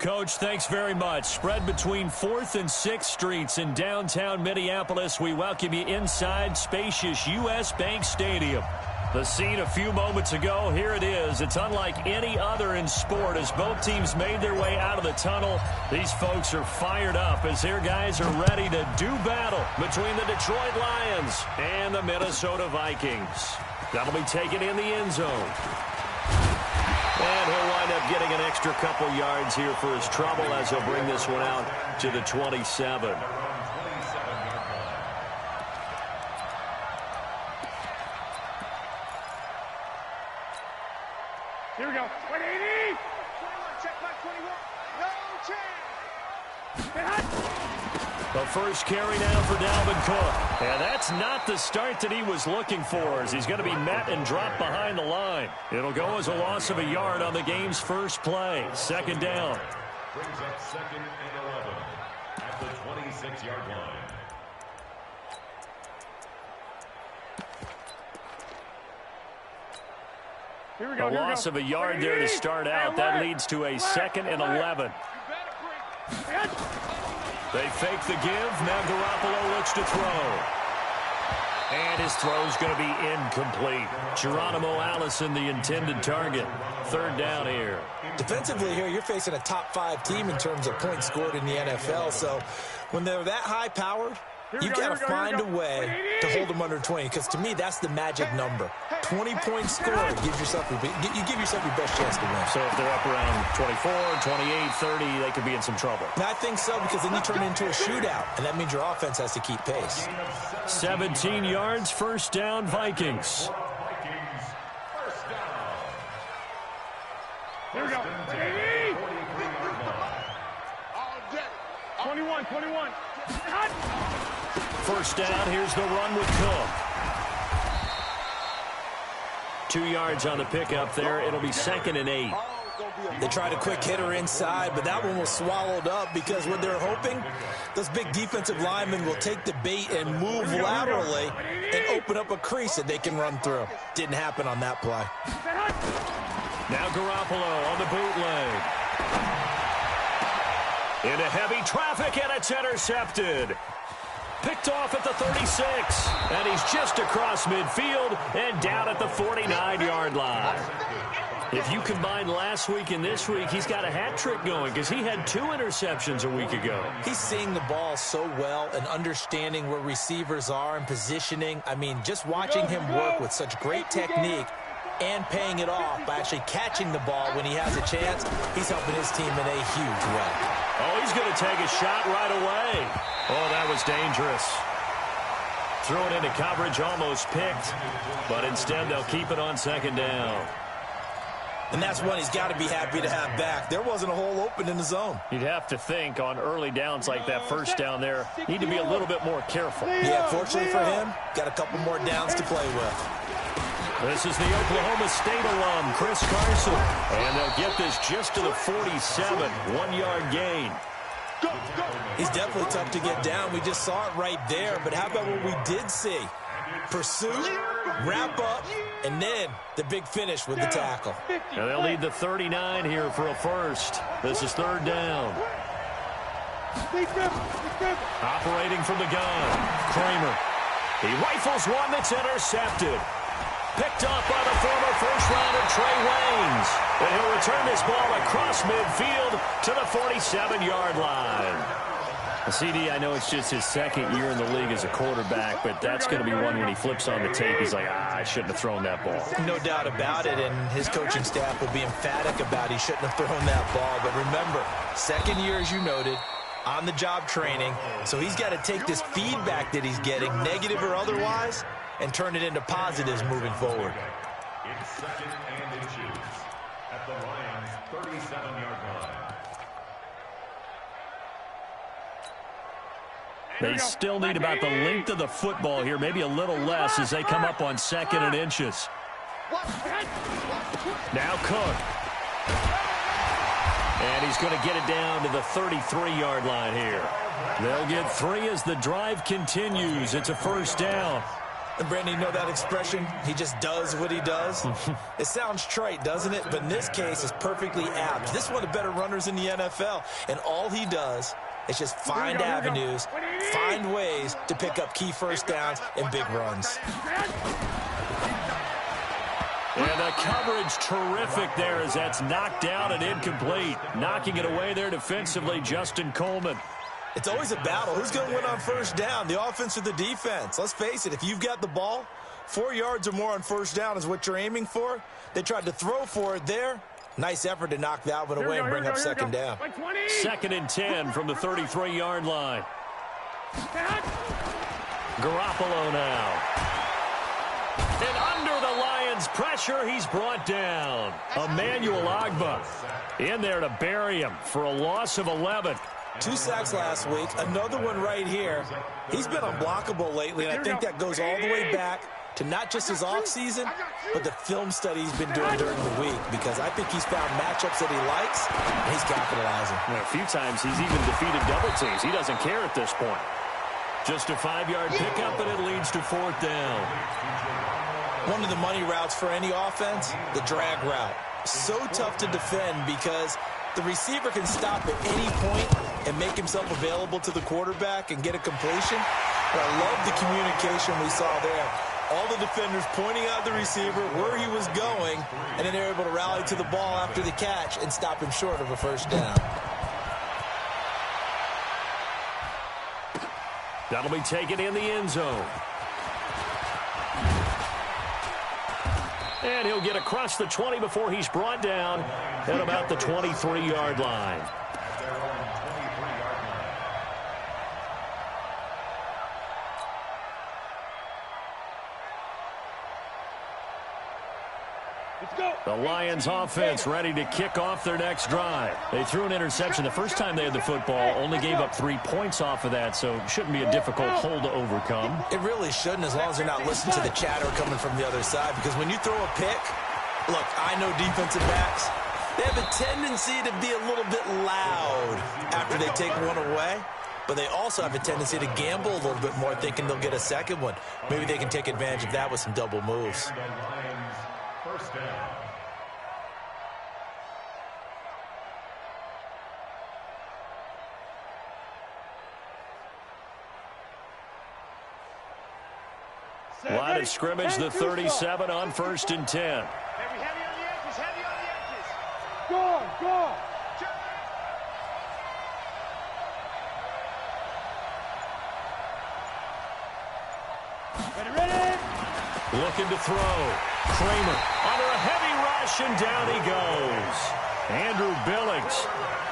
Coach, thanks very much. Spread between 4th and 6th Streets in downtown Minneapolis. We welcome you inside spacious U.S. Bank Stadium. The scene a few moments ago, here it is. It's unlike any other in sport as both teams made their way out of the tunnel. These folks are fired up as their guys are ready to do battle between the Detroit Lions and the Minnesota Vikings. That'll be taken in the end zone. And he'll wind up getting an extra couple yards here for his trouble as he'll bring this one out to the 27. Here we go. 180. 21, check back 21. No chance. The first carry now for Dalvin Cook. And that's not the start that he was looking for as he's going to be met and dropped behind the line. It'll go as a loss of a yard on the game's first play. Second down. Brings up 2nd and 11 at the 26-yard line. Here we go. A loss of a yard there to start out. That leads to a 2nd and 11. They fake the give. Now Garoppolo looks to throw. And his throw's going to be incomplete. Geronimo Allison, the intended target. Third down here. Defensively here, you're facing a top 5 team in terms of points scored in the NFL. So when they're that high powered, you've got to find a way to hold them under 20, because to me, that's the magic number. 20-point score gives yourself you give yourself your best chance to win. So if they're up around 24, 28, 30, they could be in some trouble. And I think so, because then you turn it into a shootout, and that means your offense has to keep pace. 17 yards, first down, Vikings. Here we go. 21, 21. First down, here's the run with Cook. 2 yards on the pickup there. It'll be 2nd and 8. They tried a quick hitter inside, but that one was swallowed up because what they're hoping, those big defensive linemen will take the bait and move laterally and open up a crease that they can run through. Didn't happen on that play. Now Garoppolo on the bootleg. Into heavy traffic, and it's intercepted. Picked off at the 36, and he's just across midfield and down at the 49-yard line. If you combine last week and this week, he's got a hat trick going because he had 2 interceptions a week ago. He's seeing the ball so well and understanding where receivers are and positioning. I mean, just watching him work with such great technique and paying it off by actually catching the ball when he has a chance, he's helping his team in a huge way. Oh, he's going to take a shot right away. Oh, that was dangerous. Threw it into coverage, almost picked, but instead they'll keep it on 2nd down. And that's one he's got to be happy to have back. There wasn't a hole open in the zone. You'd have to think on early downs like that first down there, need to be a little bit more careful. Yeah, fortunately for him, got a couple more downs to play with. This is the Oklahoma State alum, Chris Carson. And they'll get this just to the 47, 1-yard gain. He's definitely tough to get down. We just saw it right there. But how about what we did see? Pursuit, wrap up, and then the big finish with the tackle. Now they'll need the 39 here for a first. This is 3rd down. Operating from the gun, Kramer. He rifles one that's intercepted. Picked off by the former first-rounder Trey Waynes. And he'll return this ball across midfield to the 47-yard line. CD, I know it's just his 2nd year in the league as a quarterback, but that's going to be one when he flips on the tape. He's like, I shouldn't have thrown that ball. No doubt about it, and his coaching staff will be emphatic about he shouldn't have thrown that ball. But remember, 2nd year, as you noted, on-the-job training. So he's got to take this feedback that he's getting, negative or otherwise, and turn it into positives moving forward. It's 2nd and inches at the Lions' 37-yard line. They still need about the length of the football here, maybe a little less as they come up on 2nd and inches. Now Cook. And he's going to get it down to the 33-yard line here. They'll get 3 as the drive continues. It's a first down. And Brandon, you know that expression? He just does what he does. It sounds trite, doesn't it? But in this case, it's perfectly apt. This is one of the better runners in the NFL. And all he does is just find avenues, find ways to pick up key first downs and big runs. And the coverage terrific there as that's knocked down and incomplete. Knocking it away there defensively, Justin Coleman. It's always a battle. Who's going to win on first down, the offense or the defense? Let's face it, if you've got the ball, 4 yards or more on first down is what you're aiming for. They tried to throw for it there. Nice effort to knock that one away and bring up second down. 2nd and 10 from the 33-yard line. Garoppolo now. And under the Lions' pressure, he's brought down. Emmanuel Ogbah in there to bury him for a loss of 11. 2 sacks last week, another one right here. He's been unblockable lately, and I think that goes all the way back to not just his offseason, but the film study he's been doing during the week, because I think he's found matchups that he likes, and he's capitalizing. A few times he's even defeated double teams. He doesn't care at this point. Just a 5-yard pickup, and it leads to 4th down. One of the money routes for any offense, the drag route. So tough to defend because the receiver can stop at any point and make himself available to the quarterback and get a completion. But I love the communication we saw there. All the defenders pointing out the receiver where he was going, and then they're able to rally to the ball after the catch and stop him short of a first down. That'll be taken in the end zone. And he'll get across the 20 before he's brought down at about the 23-yard line. The Lions offense ready to kick off their next drive. They threw an interception the first time they had the football, only gave up 3 points off of that, so it shouldn't be a difficult hole to overcome. It really shouldn't, as long as they're not listening to the chatter coming from the other side, because when you throw a pick, look, I know defensive backs, they have a tendency to be a little bit loud after they take one away, but they also have a tendency to gamble a little bit more, thinking they'll get a second one. Maybe they can take advantage of that with some double moves. First down. Line of scrimmage, the 37 on 1st and 10. Heavy on the edges, heavy on the edges. Go. Ready. Looking to throw. Kramer under a heavy rush, and down he goes. Andrew Billings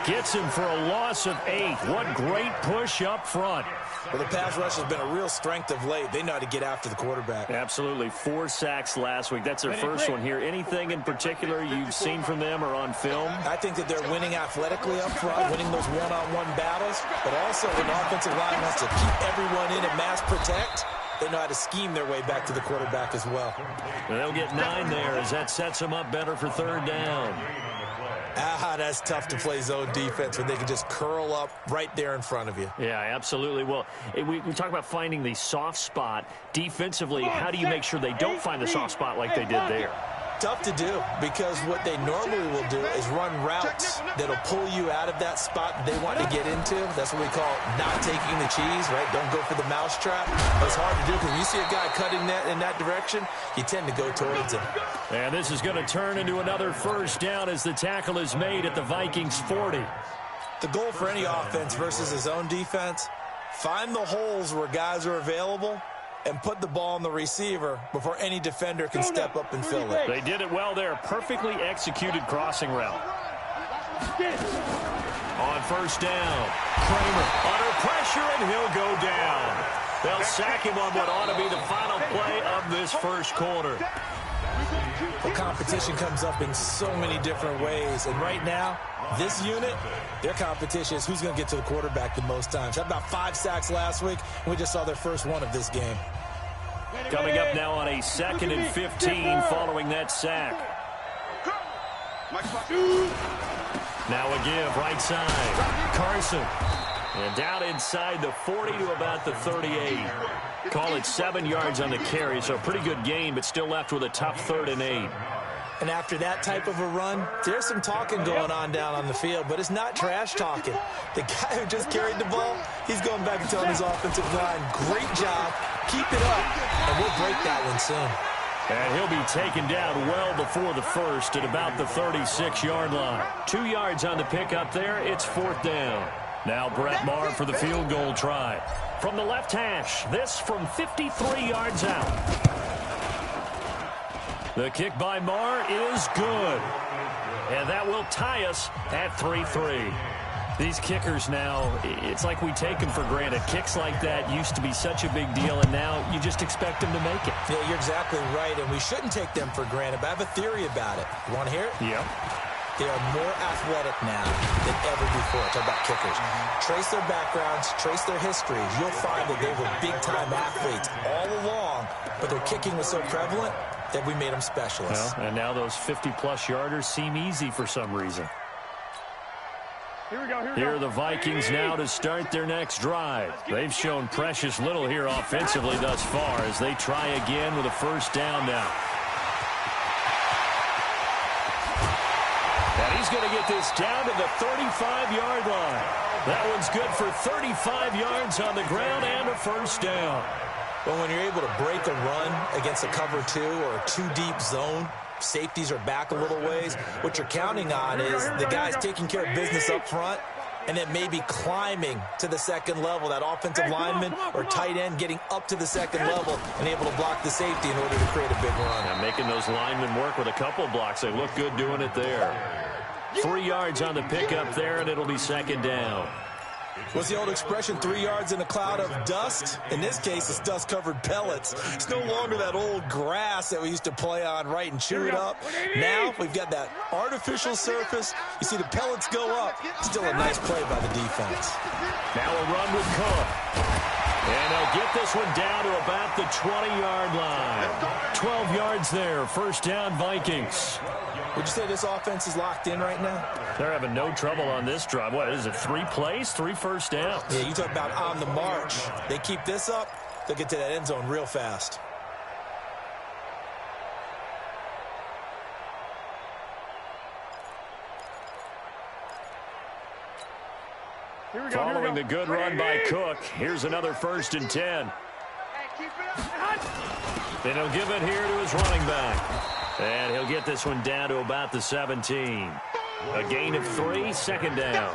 gets him for a loss of 8. What great push up front. Well, the pass rush has been a real strength of late. They know how to get after the quarterback. Absolutely. 4 sacks last week. That's their first one here. Anything in particular you've seen from them or on film? I think that they're winning athletically up front, winning those one-on-one battles, but also when the offensive line wants to keep everyone in and mass protect, they know how to scheme their way back to the quarterback as well. They'll get 9 there as that sets them up better for 3rd down. That's tough to play zone defense when they can just curl up right there in front of you. Yeah, absolutely. Well, we talk about finding the soft spot. Defensively, how do you make sure they don't find the soft spot like they did there? Tough to do, because what they normally will do is run routes that'll pull you out of that spot that they want to get into. That's what we call not taking the cheese, right? Don't go for the mousetrap. It's hard to do because when you see a guy cutting that in that direction, you tend to go towards him. And this is going to turn into another first down as the tackle is made at the Vikings 40. The goal for any offense versus his own defense, find the holes where guys are available and put the ball on the receiver before any defender can step up and fill it. They did it well there. Perfectly executed crossing route. On first down, Kramer under pressure, and he'll go down. They'll sack him on what ought to be the final play of this first quarter. The competition comes up in so many different ways, and right now, this unit, their competition is who's going to get to the quarterback the most times. Had about 5 sacks last week, and we just saw their first one of this game. Coming up now on a 2nd and 15 following that sack. Now a give, right side. Carson And down inside the 40 to about the 38. Call it 7 yards on the carry, so a pretty good gain, but still left with a tough 3rd and 8. And after that type of a run, there's some talking going on down on the field, but it's not trash talking. The guy who just carried the ball, he's going back and telling his offensive line, great job, keep it up, and we'll break that one soon. And he'll be taken down well before the first at about the 36-yard line. 2 yards on the pickup there. It's 4th down. Now Brett Maher for the field goal try. From the left hash, this from 53 yards out. The kick by Maher is good. And that will tie us at 3-3. These kickers now, it's like we take them for granted. Kicks like that used to be such a big deal, and now you just expect them to make it. Yeah, you're exactly right, and we shouldn't take them for granted, but I have a theory about it. You want to hear it? Yep. They are more athletic now than ever before. Talk about kickers. Trace their backgrounds, trace their histories. You'll find that they were big-time athletes all along, but their kicking was so prevalent that we made them specialists. Well, and now those 50-plus yarders seem easy for some reason. Here are the Vikings now to start their next drive. They've shown precious little here offensively thus far as they try again with a 1st down now. And he's going to get this down to the 35-yard line. That one's good for 35 yards on the ground and a 1st down. Well, when you're able to break a run against a cover 2 or a 2-deep zone, safeties are back a little ways. What you're counting on is the guys taking care of business up front and then maybe climbing to the 2nd level. That offensive lineman or tight end getting up to the 2nd level and able to block the safety in order to create a big run. And making those linemen work with a couple of blocks. They look good doing it there. 3 yards on the pickup there, and it'll be 2nd down. What's the old expression, 3 yards in a cloud of dust? In this case, it's dust-covered pellets. It's no longer that old grass that we used to play on, right, and chew it up. Now we've got that artificial surface. You see the pellets go up. Still a nice play by the defense. Now a run with Cook. And they'll get this one down to about the 20-yard line. 12 yards there, 1st down Vikings. Would you say this offense is locked in right now? They're having no trouble on this drive. What is it, 3 plays, 3 1st downs? Yeah, you talk about on the march. They keep this up, they'll get to that end zone real fast. Following the good run by Cook, here's another 1st and 10. And he'll give it here to his running back. And he'll get this one down to about the 17. A gain of 3, 2nd down.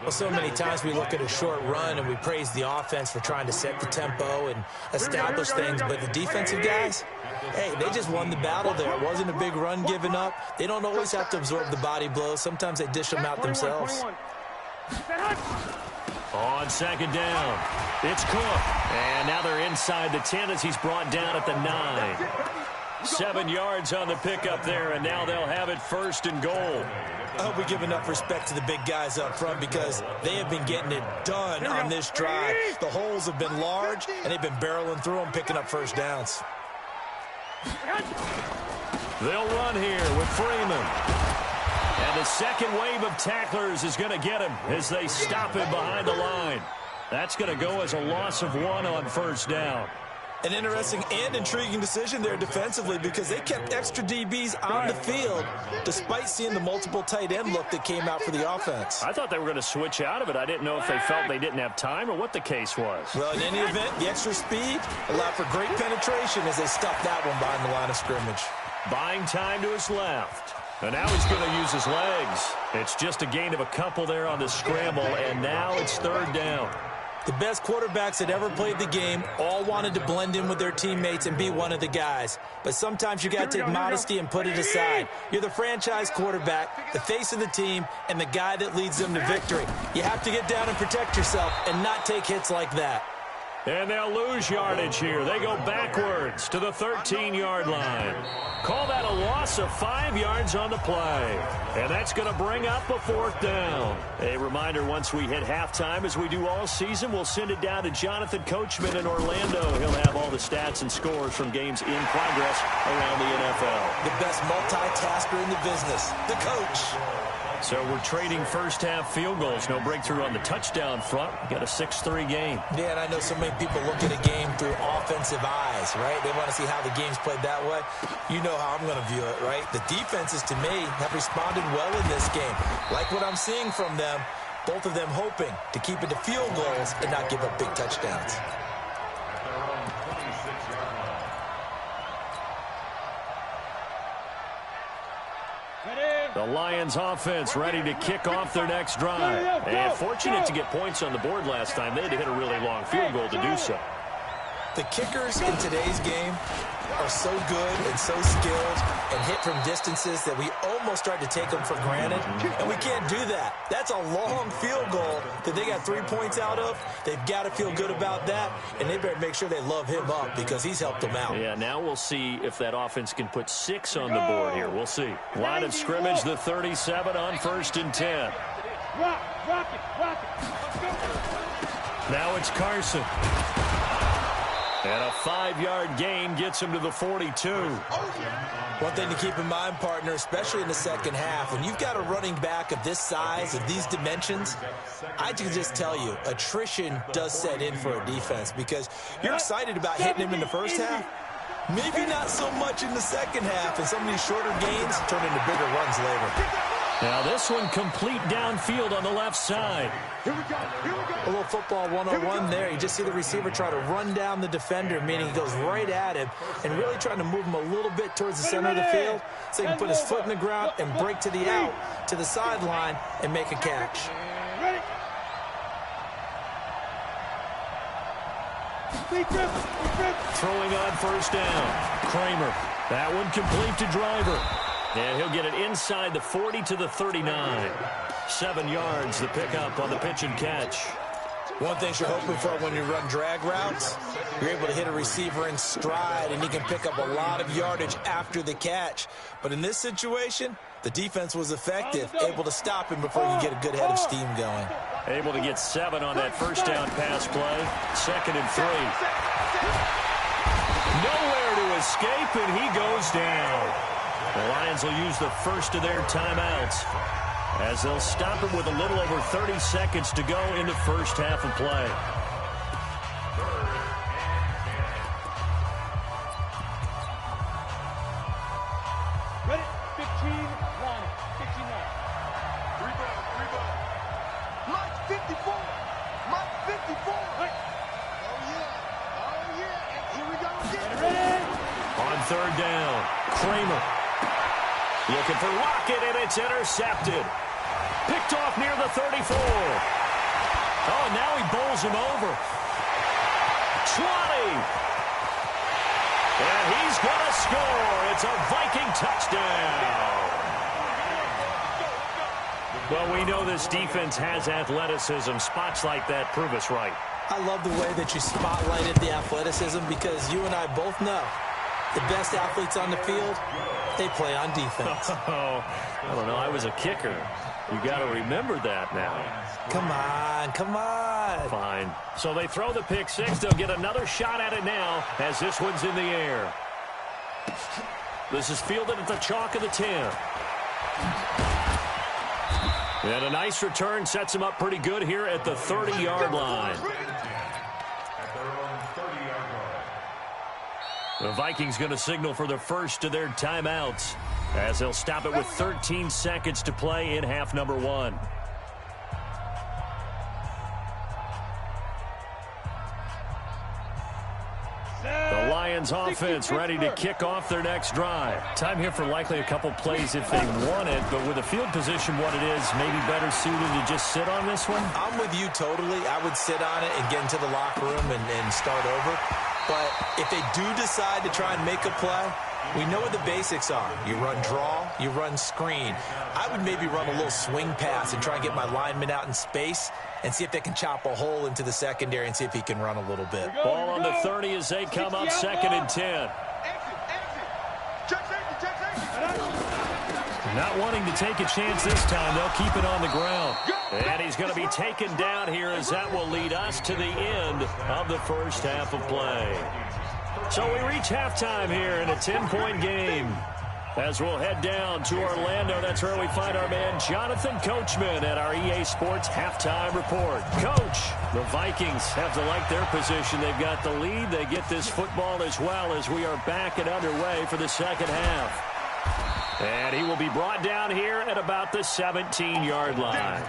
Well, so many times we look at a short run and we praise the offense for trying to set the tempo and establish things, but the defensive guys, hey, they just won the battle there. It wasn't a big run given up. They don't always have to absorb the body blows. Sometimes they dish them out themselves. On 2nd down, it's Cook. And now they're inside the 10 as he's brought down at the 9. 7 yards on the pickup there, and now they'll have it 1st and goal. I hope we give enough respect to the big guys up front because they have been getting it done on this drive. The holes have been large, and they've been barreling through them, picking up 1st downs. They'll run here with Freeman. And the 2nd wave of tacklers is going to get him as they stop him behind the line. That's going to go as a loss of 1 on 1st down. An interesting and intriguing decision there defensively because they kept extra DBs on the field despite seeing the multiple tight end look that came out for the offense. I thought they were going to switch out of it. I didn't know if they felt they didn't have time or what the case was. Well, in any event, the extra speed allowed for great penetration as they stuffed that one behind the line of scrimmage. Buying time to his left. And now he's going to use his legs. It's just a gain of a couple there on the scramble, and now it's 3rd down. The best quarterbacks that ever played the game all wanted to blend in with their teammates and be one of the guys. But sometimes you got to take modesty and put it aside. You're the franchise quarterback, the face of the team, and the guy that leads them to victory. You have to get down and protect yourself and not take hits like that. And they'll lose yardage here. They go backwards to the 13-yard line. Call that a loss of 5 yards on the play. And that's going to bring up a 4th down. A reminder, once we hit halftime, as we do all season, we'll send it down to Jonathan Coachman in Orlando. He'll have all the stats and scores from games in progress around the NFL. The best multitasker in the business, the coach. So we're trading first-half field goals. No breakthrough on the touchdown front. Got a 6-3 game. Yeah, and I know so many people look at a game through offensive eyes, right? They want to see how the game's played that way. You know how I'm going to view it, right? The defenses, to me, have responded well in this game. Like what I'm seeing from them, both of them hoping to keep it to field goals and not give up big touchdowns. The Lions offense ready to kick off their next drive. And fortunate to get points on the board last time. They had to hit a really long field goal to do so. The kickers in today's game are so good and so skilled and hit from distances that we almost start to take them for granted, and we can't do that. That's a long field goal that they got 3 points out of. They've got to feel good about that, and they better make sure they love him up because he's helped them out. Yeah, now we'll see if that offense can put 6 on the board here. We'll see. Line of scrimmage, the 37 on 1st and 10. Rock it. Now it's Carson. And a 5-yard gain gets him to the 42. One thing to keep in mind, partner, especially in the second half, when you've got a running back of this size, of these dimensions, I can just tell you, attrition does set in for a defense because you're excited about hitting him in the first half. Maybe not so much in the second half, and some of these shorter gains turn into bigger runs later. Now this one complete downfield on the left side. Here we go. A little football 101 there. You just see the receiver try to run down the defender, meaning he goes right at him and really trying to move him a little bit towards the center of the field so he can put his foot in the ground and break to the out, to the sideline, and make a catch. Ready? Throwing on 1st down. Kramer. That one complete to Driver. And he'll get it inside the 40 to the 39. 7 yards, the pickup on the pitch and catch. One thing you're hoping for when you run drag routes, you're able to hit a receiver in stride, and he can pick up a lot of yardage after the catch. But in this situation, the defense was effective, able to stop him before he could get a good head of steam going. Able to get 7 on that 1st down pass play. 2nd and 3. Nowhere to escape, and he goes down. The Lions will use the first of their timeouts as they'll stop him with a little over 30 seconds to go in the first half of play. Ready? 15 line. 15 line. Rebound. Mike 54. Mike 54. Right. Oh, yeah. And here we go again. Ready? On 3rd down, Kramer. Looking for Lockett, and it's intercepted. Picked off near the 34. Oh, now he bowls him over. 20. And he's going to score. It's a Viking touchdown. Well, we know this defense has athleticism. Spots like that prove us right. I love the way that you spotlighted the athleticism because you and I both know the best athletes on the field, they play on defense. Oh, I don't know. I was a kicker. You got to remember that now. Come on. Fine. So they throw the pick 6. They'll get another shot at it now as this one's in the air. This is fielded at the chalk of the 10. And a nice return sets him up pretty good here at the 30-yard line. The Vikings going to signal for the first of their timeouts as they'll stop it with 13 seconds to play in half number 1. The Lions offense ready to kick off their next drive. Time here for likely a couple plays if they want it, but with the field position what it is, maybe better suited to just sit on this one? I'm with you totally. I would sit on it and get into the locker room and start over. But if they do decide to try and make a play, we know what the basics are. You run draw, you run screen. I would maybe run a little swing pass and try and get my lineman out in space and see if they can chop a hole into the secondary and see if he can run a little bit. Ball on the 30 as they come up 2nd and 10. Not wanting to take a chance this time. They'll keep it on the ground. And he's going to be taken down here as that will lead us to the end of the first half of play. So we reach halftime here in a 10-point game. As we'll head down to Orlando, that's where we find our man Jonathan Coachman at our EA Sports Halftime Report. Coach, the Vikings have to like their position. They've got the lead. They get this football as well as we are back and underway for the second half. And he will be brought down here at about the 17-yard line.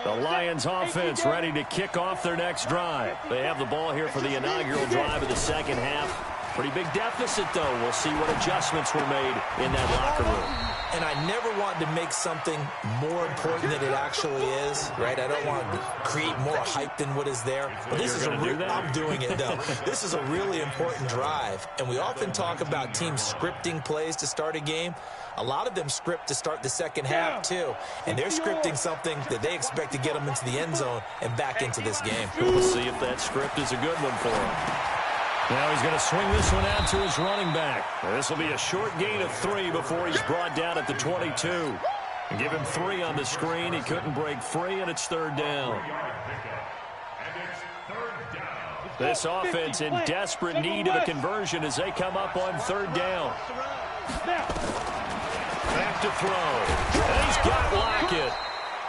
The Lions offense ready to kick off their next drive. They have the ball here for the inaugural drive of the second half. Pretty big deficit, though. We'll see what adjustments were made in that locker room. And I never want to make something more important than it actually is, right? I don't want to create more hype than what is there. But this is I'm doing it, though. This is a really important drive. And we often talk about teams scripting plays to start a game. A lot of them script to start the second half, too. And they're scripting something that they expect to get them into the end zone and back into this game. We'll see if that script is a good one for him. Now he's going to swing this one out to his running back. This will be a short gain of 3 before he's brought down at the 22. And give him 3 on the screen. He couldn't break free, and it's third down. This offense in desperate need of a conversion as they come up on third down. Back to throw. And he's got Lockett.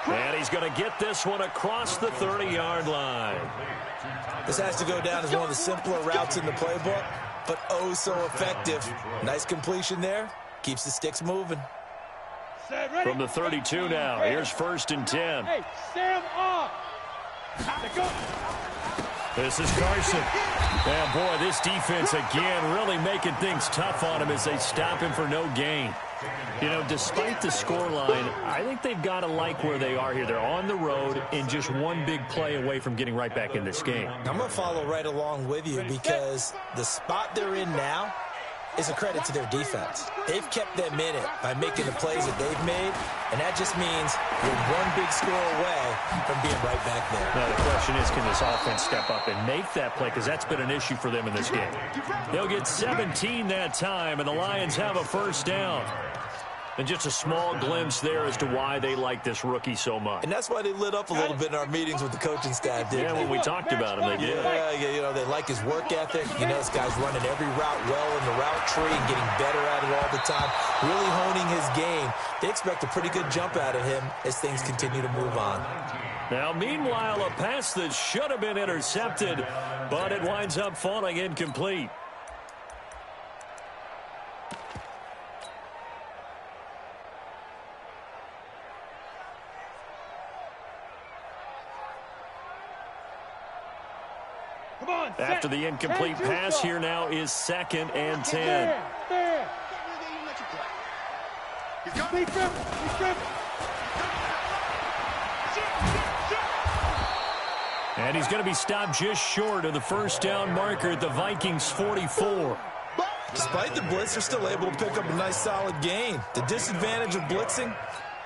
And he's going to get this one across the 30-yard line. This has to go down as one of the simpler routes in the playbook, but oh so effective. Nice completion there. Keeps the sticks moving. From the 32 now, here's 1st and 10. Hey, Sam off. This is Carson. Yeah, boy, this defense again really making things tough on him as they stop him for no gain. You know, despite the scoreline, I think they've got to like where they are here. They're on the road and just one big play away from getting right back in this game. I'm going to follow right along with you because the spot they're in now is a credit to their defense. They've kept them in it by making the plays that they've made, and that just means you're one big score away from being right back there. Now, the question is, can this offense step up and make that play? Because that's been an issue for them in this game. They'll get 17 that time, and the Lions have a first down. And just a small glimpse there as to why they like this rookie so much. And that's why they lit up a little bit in our meetings with the coaching staff, didn't they? Yeah, when we talked about him, they did. Yeah, you know, they like his work ethic. You know, this guy's running every route well in the route tree and getting better at it all the time, really honing his game. They expect a pretty good jump out of him as things continue to move on. Now, meanwhile, a pass that should have been intercepted, but it winds up falling incomplete. After the incomplete pass, here now is 2nd and 10. And he's going to be stopped just short of the first down marker at the Vikings 44. Despite the blitz, they're still able to pick up a nice solid gain. The disadvantage of blitzing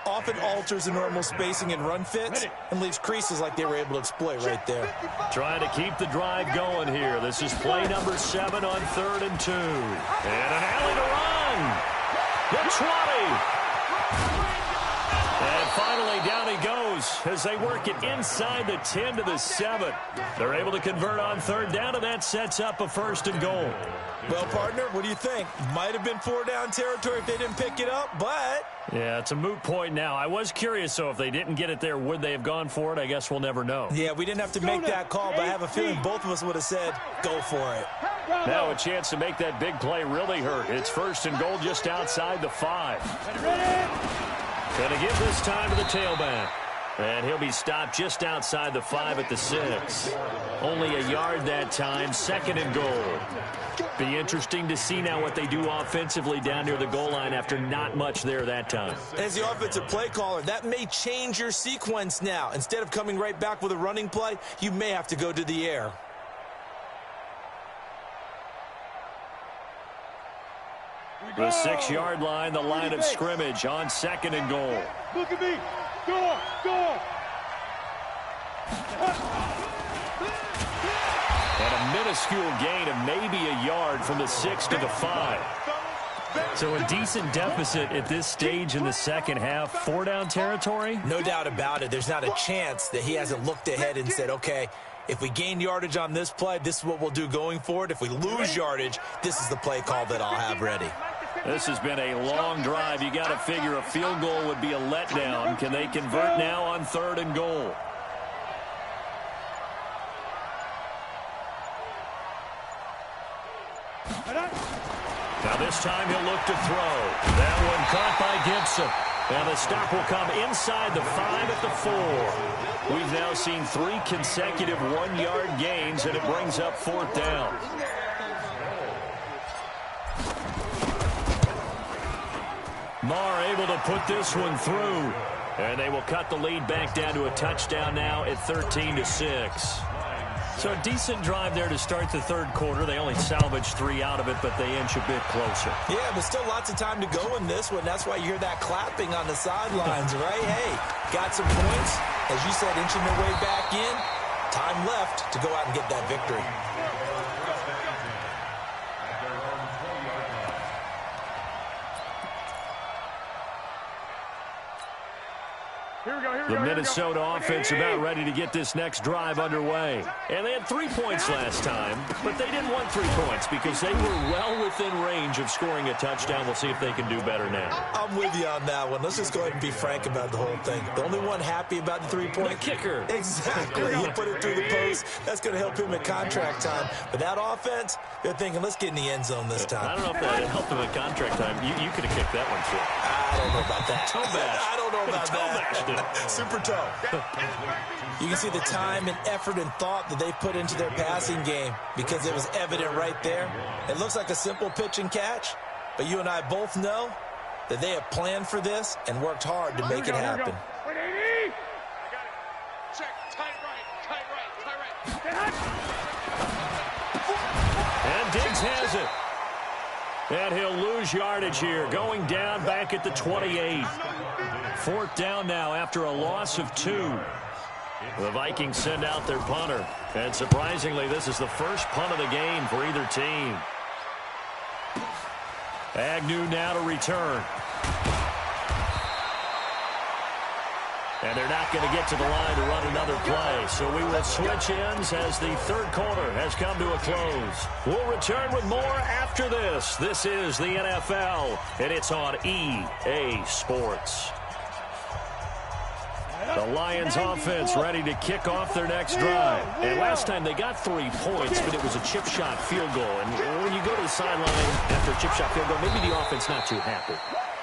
often alters the normal spacing and run fits and leaves creases like they were able to exploit right there. Trying to keep the drive going here. This is play number 7 on 3rd and 2. And an alley to run. The 20. And finally down he goes as they work it inside the 10 to the 7. They're able to convert on 3rd down, and that sets up a 1st and goal. Well, partner, what do you think? Might have been 4-down territory if they didn't pick it up, but... Yeah, it's a moot point now. I was curious, so if they didn't get it there, would they have gone for it? I guess we'll never know. Yeah, we didn't have to make that call, but I have a feeling both of us would have said, go for it. Now a chance to make that big play really hurt. It's 1st and goal just outside the 5. Going to give this time to the tailback. And he'll be stopped just outside the 5 at the 6. Only a yard that time, 2nd and goal. Be interesting to see now what they do offensively down near the goal line after not much there that time. As the offensive play caller, that may change your sequence now. Instead of coming right back with a running play, you may have to go to the air. The 6-yard line, the line of scrimmage on 2nd and goal. Look at me. Go, go. And a minuscule gain of maybe a yard from the 6 to the 5. So a decent deficit at this stage in the second half. 4-down territory? No doubt about it. There's not a chance that he hasn't looked ahead and said, okay, if we gain yardage on this play, this is what we'll do going forward. If we lose yardage, this is the play call that I'll have ready. This has been a long drive. You got to figure a field goal would be a letdown. Can they convert now on 3rd and goal? Now this time he'll look to throw. That one caught by Gibson. And the stop will come inside the 5 at the 4. We've now seen 3 consecutive 1-yard gains, and it brings up 4th down. Marr able to put this one through. And they will cut the lead back down to a touchdown now at 13-6. So a decent drive there to start the 3rd quarter. They only salvaged 3 out of it, but they inch a bit closer. Yeah, but still lots of time to go in this one. That's why you hear that clapping on the sidelines, right? Hey, got some points. As you said, inching their way back in. Time left to go out and get that victory. The Minnesota offense about ready to get this next drive underway. And they had 3 points last time, but they didn't want 3 points because they were well within range of scoring a touchdown. We'll see if they can do better now. I'm with you on that one. Let's just go ahead and be frank about the whole thing. The only one happy about the 3-point. The kicker. Exactly. He'll put it through the post. That's going to help him at contract time. But that offense, they're thinking, let's get in the end zone this time. I don't know if that helped him at contract time. You could have kicked that one, too. I don't know about that. Toe bash. I don't know about that. Super toe. You can see the time and effort and thought that they put into their passing game because it was evident right there. It looks like a simple pitch and catch, but you and I both know that they have planned for this and worked hard to make it happen. And Diggs has it. And he'll lose yardage here, going down back at the 28. 4th down now after a loss of 2. The Vikings send out their punter. And surprisingly, this is the first punt of the game for either team. Agnew now to return. And they're not going to get to the line to run another play. So we will switch ends as the 3rd quarter has come to a close. We'll return with more after this. This is the NFL, and it's on EA Sports. The Lions offense ready to kick off their next drive. And last time they got 3 points, but it was a chip shot field goal. And when you go to the sideline after a chip shot field goal, maybe the offense not too happy.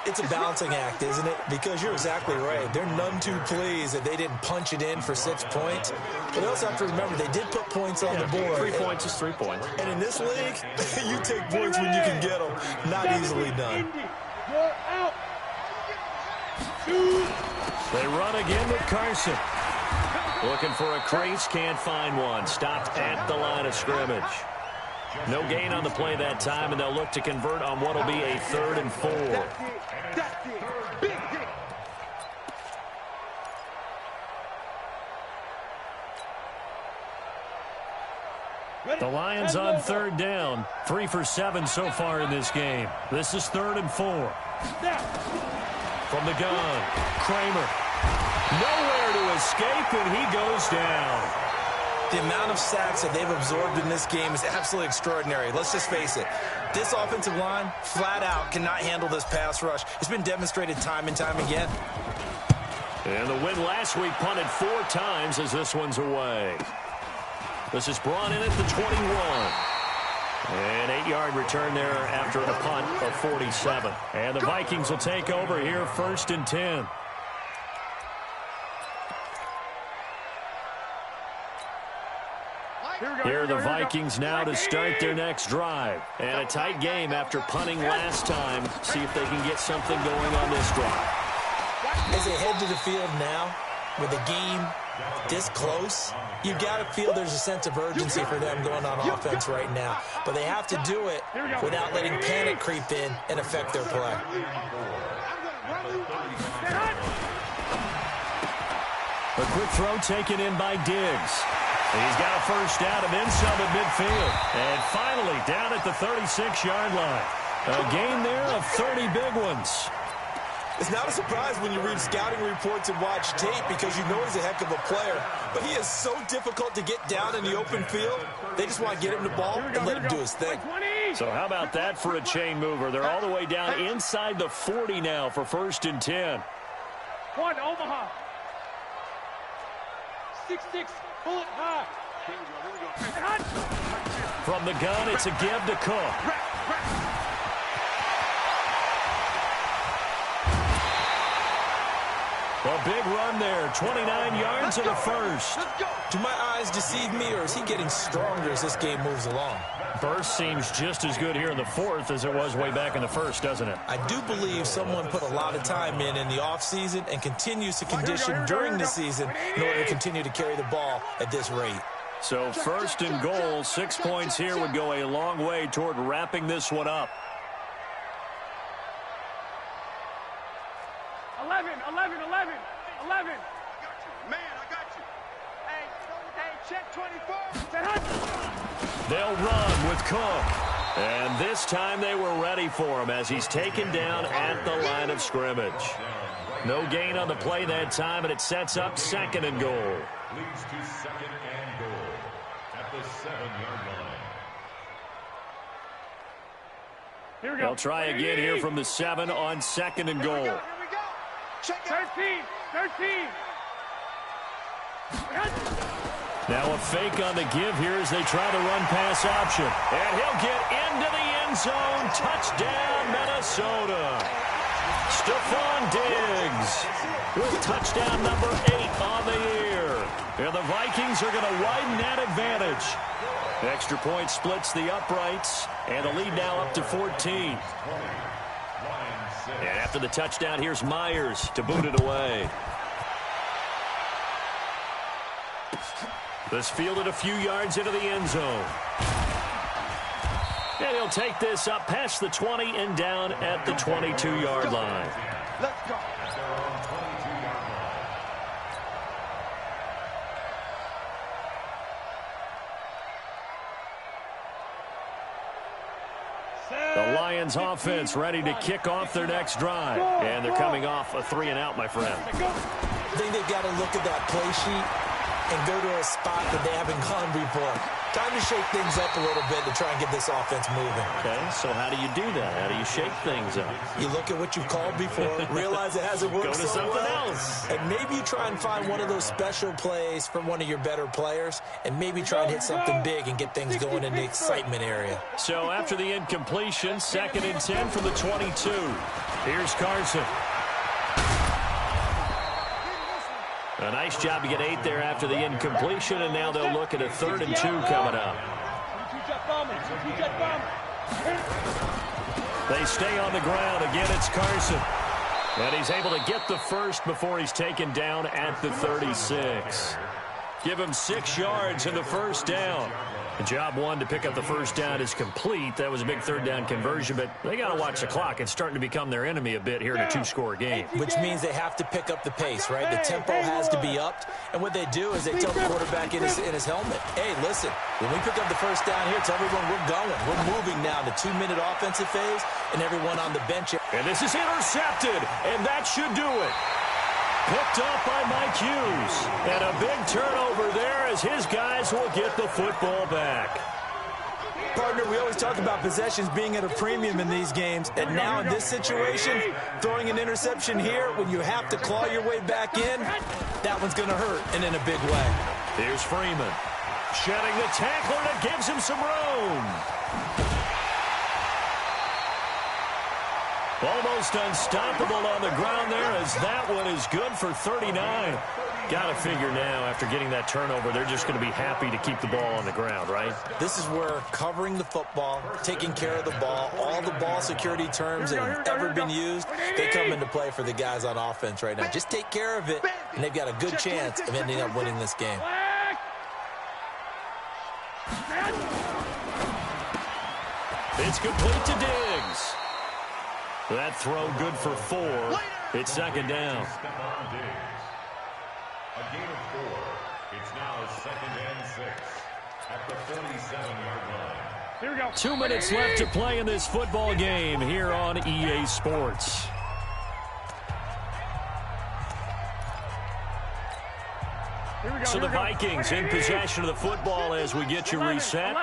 It's a balancing act, isn't it? Because you're exactly right. They're none too pleased that they didn't punch it in for 6 points. But they also have to remember they did put points on the board. 3 points is 3 points. And in this league, you take points when you can get them. Not easily done. They run again with Carson. Looking for a crease, can't find one. Stopped at the line of scrimmage. No gain on the play that time, and they'll look to convert on what will be a 3rd and 4. The Lions on 3rd down. 3 for 7 so far in this game. This is 3rd and 4. From the gun, Kramer. Nowhere to escape, and he goes down. The amount of sacks that they've absorbed in this game is absolutely extraordinary. Let's just face it. This offensive line, flat out, cannot handle this pass rush. It's been demonstrated time and time again. And the win last week punted 4 times as this one's away. This is brought in at the 21. An 8-yard return there after a punt of 47. And the Vikings will take over here 1st and 10. Here are the Vikings now to start their next drive. And a tight game after punting last time. See if they can get something going on this drive. As they head to the field now, with the game this close, you've got to feel there's a sense of urgency for them going on offense right now. But they have to do it without letting panic creep in and affect their play. A quick throw taken in by Diggs. He's got a first down and then some at midfield. And finally down at the 36-yard line. A gain there of 30 big ones. It's not a surprise when you read scouting reports and watch tape because you know he's a heck of a player. But he is so difficult to get down in the open field. They just want to get him the ball and let him do his thing. So how about that for a chain mover? They're all the way down inside the 40 now for 1st and 10. One, Omaha. 6-6, bullet high. Here we go. From the gun, it's a give to Cook. A big run there, 29 yards in the first. Do my eyes deceive me, or is he getting stronger as this game moves along? Burst seems just as good here in the 4th as it was way back in the 1st, doesn't it? I do believe someone put a lot of time in the offseason and continues to condition during the season in order to continue to carry the ball at this rate. So 1st and goal, 6 points here would go a long way toward wrapping this one up. 11. Man, I got you. Hey, check 24. They'll run with Cook. And this time they were ready for him as he's taken down at the line of scrimmage. No gain on the play that time, and it sets up 2nd and goal. Leads to 2nd and goal at the 7-yard line. Here we go. They'll try again here from the 7 on 2nd and goal. Here we go. Check 13. Now a fake on the give here as they try the run pass option. And he'll get into the end zone. Touchdown, Minnesota. Stephon Diggs with touchdown number 8 on the year. And the Vikings are going to widen that advantage. Extra point splits the uprights, and the lead now up to 14. And after the touchdown, here's Myers to boot it away. This fielded a few yards into the end zone. And he'll take this up past the 20 and down at the 22-yard line. Let's go. The Lions offense ready to kick off their next drive. And they're coming off a 3-and-out, my friend. I think they've got to look at that play sheet and go to a spot that they haven't gone before. Time to shake things up a little bit to try and get this offense moving. Okay, so how do you do that? How do you shake things up? You look at what you've called before, realize it hasn't worked Go to so something well, else. and maybe you try and find one of those special plays from one of your better players, and maybe try and hit something big and get things going in the excitement area. So after the incompletion, 2nd and 10 from the 22. Here's Carson. A nice job to get 8 there after the incompletion, and now they'll look at a 3rd and 2 coming up. They stay on the ground. Again, it's Carson. And he's able to get the first before he's taken down at the 36. Give him 6 yards in the first down. Job 1 to pick up the first down is complete. That was a big 3rd down conversion, but they got to watch the clock. It's starting to become their enemy a bit here in a 2-score game. Which means they have to pick up the pace, right? The tempo has to be upped. And what they do is they tell the quarterback in his helmet, hey, listen, when we pick up the first down here, tell everyone we're going. We're moving now to 2-minute offensive phase, and everyone on the bench. And this is intercepted, and that should do it. Picked up by Mike Hughes. And a big turnover there as his guys will get the football back. Partner, we always talk about possessions being at a premium in these games. And now in this situation, throwing an interception here when you have to claw your way back in, that one's going to hurt, and in a big way. Here's Freeman. Shedding the tackler that gives him some room. Almost unstoppable on the ground there as that one is good for 39. Got to figure now after getting that turnover, they're just going to be happy to keep the ball on the ground, right? This is where covering the football, taking care of the ball, all the ball security terms that have ever been used, they come into play for the guys on offense right now. Just take care of it, and they've got a good chance of ending up winning this game. It's complete to Diggs. That throw good for 4. It's 2nd down. A gain of 4. It's now 2nd and 6 at the 47-yard line. Here we go. 2 minutes left to play in this football game here on EA Sports. So the Vikings in possession of the football as we get you reset.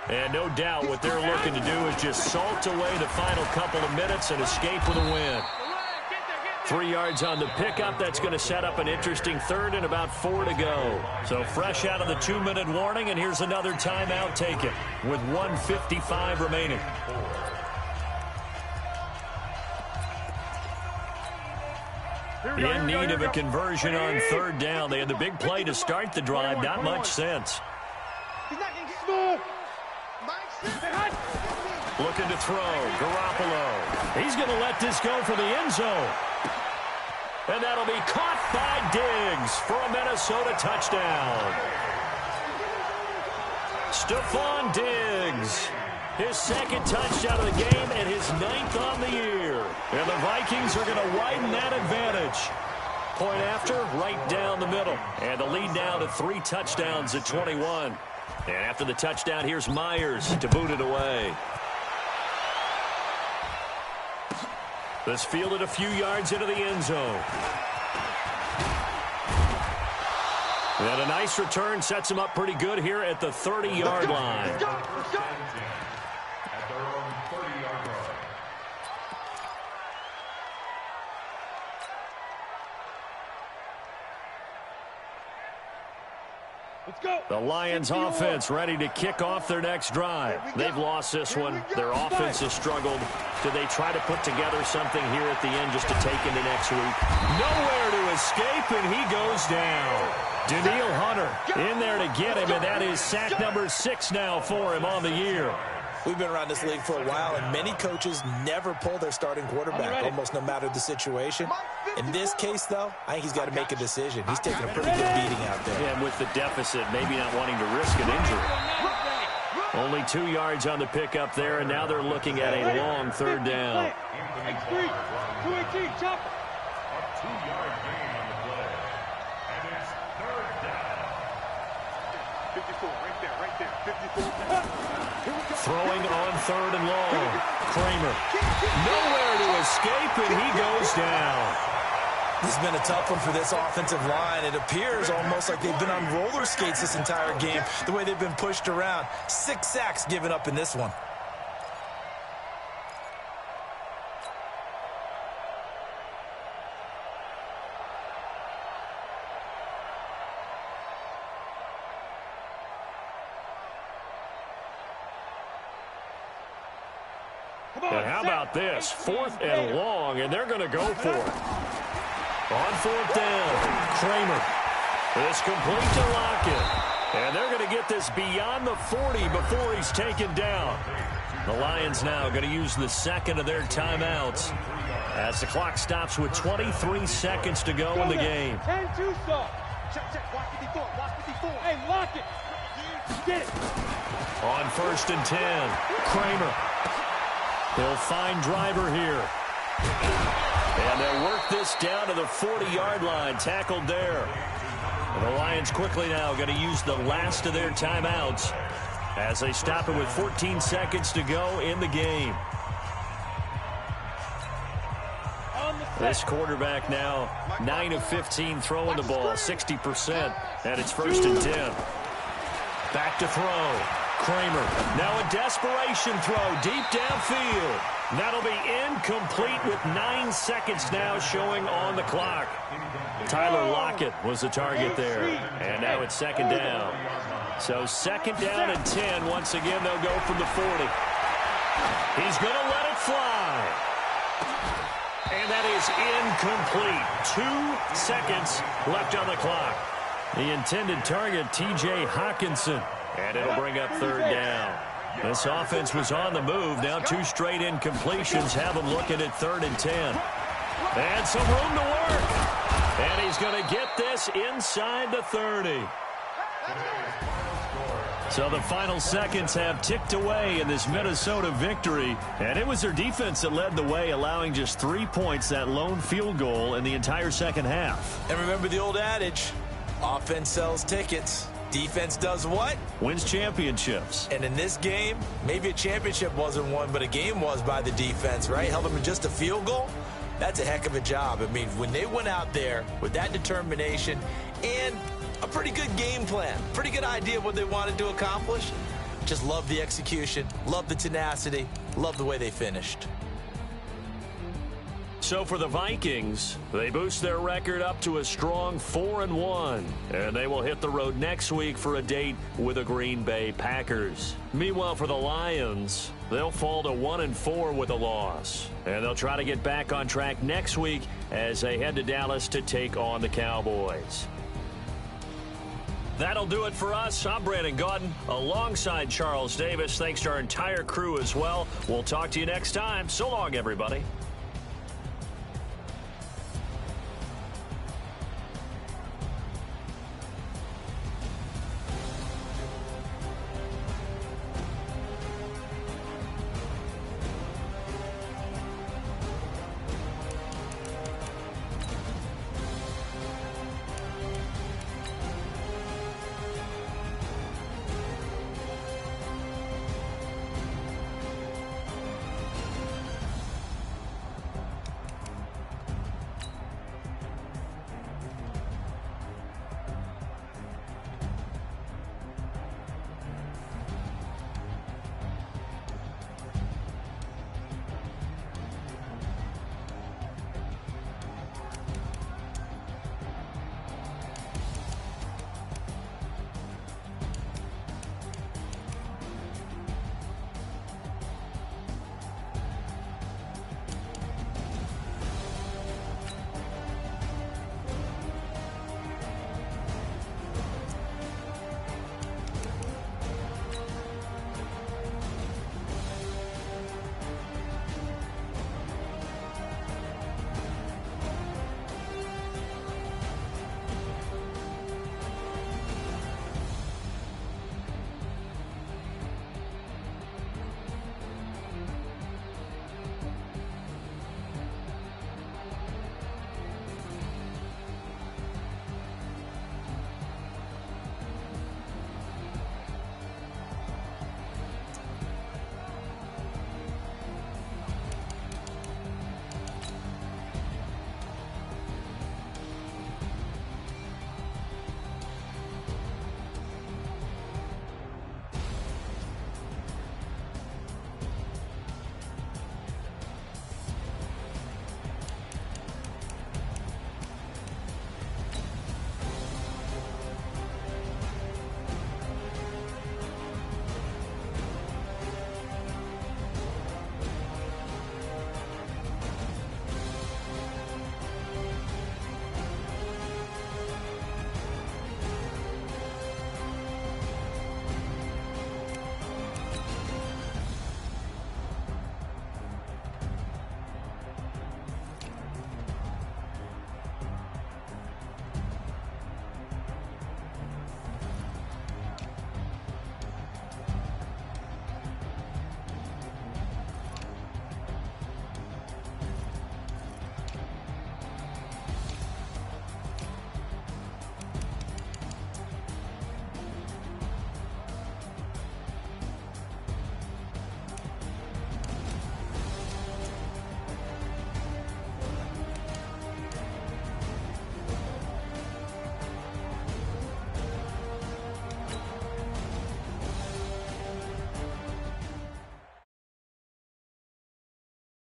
And no doubt what they're looking to do is just salt away the final couple of minutes and escape with a win. 3 yards on the pickup. That's going to set up an interesting third and about 4 to go. So fresh out of the 2-minute warning, and here's another timeout taken with 1:55 remaining. In need of a conversion on third down. They had the big play to start the drive. Not much sense. Looking to throw. Garoppolo. He's going to let this go for the end zone. And that'll be caught by Diggs for a Minnesota touchdown. Stephon Diggs. His second touchdown of the game and his 9th on the year. And the Vikings are going to widen that advantage. Point after, right down the middle. And the lead now to 3 touchdowns at 21. And after the touchdown, here's Myers to boot it away. This fielded a few yards into the end zone. And a nice return sets him up pretty good here at the 30-yard line. At their own 30-yard line. Let's go. The Lions offense ready to kick off their next drive. They've lost this one. Their offense has struggled. Do they try to put together something here at the end just to take into next week? Nowhere to escape, and he goes down. Danielle Hunter in there to get him, and that is sack number 6 now for him on the year. We've been around this league for a while, and many coaches never pull their starting quarterback, almost no matter the situation. In this case, though, I think he's got to make a decision. He's taking a pretty good beating out there. Yeah, and with the deficit, maybe not wanting to risk an injury. Only 2 yards on the pickup there, and now they're looking at a long third down. X3, 218, chop. A 2-yard gain on the play. And it's third down. 54, right there, 54. Throwing on third and long. Kramer. Nowhere to escape, and he goes down. This has been a tough one for this offensive line. It appears almost like they've been on roller skates this entire game, the way they've been pushed around. 6 sacks given up in this one. And how about this? 4th and long, and they're going to go for it. On 4th down, Kramer. This complete to Lockett. And they're going to get this beyond the 40 before he's taken down. The Lions now going to use the second of their timeouts as the clock stops with 23 seconds to go in the game. 10-2 stop. Check, watch 54, watch 54. Hey, lock it. Get it. On 1st and 10, Kramer. They'll find Driver here. And they'll work this down to the 40-yard line, tackled there. And the Lions quickly now going to use the last of their timeouts as they stop it with 14 seconds to go in the game. This quarterback now 9 of 15 throwing the ball, 60%. And it's 1st and 10. Back to throw. Kramer, now a desperation throw deep downfield. That'll be incomplete with 9 seconds now showing on the clock. Tyler Lockett was the target there. And now it's 2nd down. So 2nd down and 10. Once again, they'll go from the 40. He's going to let it fly. And that is incomplete. 2 seconds left on the clock. The intended target, T.J. Hawkinson. And it'll bring up 3rd down. This offense was on the move. Now 2 straight incompletions have them looking at 3rd and 10. And some room to work. And he's going to get this inside the 30. So the final seconds have ticked away in this Minnesota victory. And it was their defense that led the way, allowing just 3 points, that lone field goal in the entire second half. And remember the old adage, offense sells tickets. Defense does what? Wins championships. And in this game, maybe a championship wasn't won, but a game was by the defense, right? Held them in just a field goal. That's a heck of a job. I mean, when they went out there with that determination and a pretty good game plan, pretty good idea of what they wanted to accomplish, just love the execution, love the tenacity, love the way they finished. So for the Vikings, they boost their record up to a strong 4-1, and they will hit the road next week for a date with the Green Bay Packers. Meanwhile, for the Lions, they'll fall to 1-4 with a loss, and they'll try to get back on track next week as they head to Dallas to take on the Cowboys. That'll do it for us. I'm Brandon Gaudin alongside Charles Davis. Thanks to our entire crew as well. We'll talk to you next time. So long, everybody.